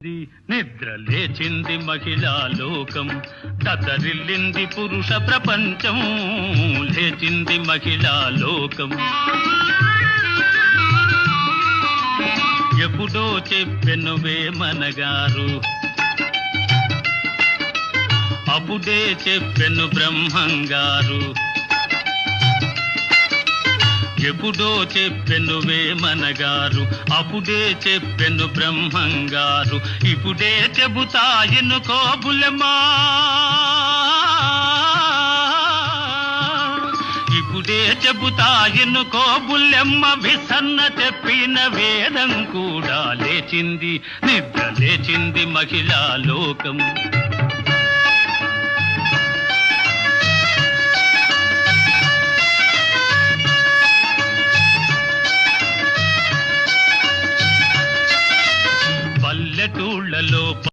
నిద్ర లేచింది మహిళా లోకం, దతరిల్లింది పురుష ప్రపంచం. లేచింది మహిళా లోకం. ఎప్పుడో చెప్పెను వేమనగారు, అప్పుడే చెప్పెను బ్రహ్మంగారు. ఎప్పుడో చెప్పెను వేమనగారు, అప్పుడే చెప్పెను బ్రహ్మంగారు. ఇప్పుడే చెబుతా ఎన్నుకో బుల్లెమ్మా, ఇప్పుడే చెబుతా ఎన్నుకో బుల్లెమ్మ. విసన్న చెప్పిన వేదం కూడా లేచింది, నిద్ర లేచింది మహిళా లోకం. పల్లెటూళ్ళలో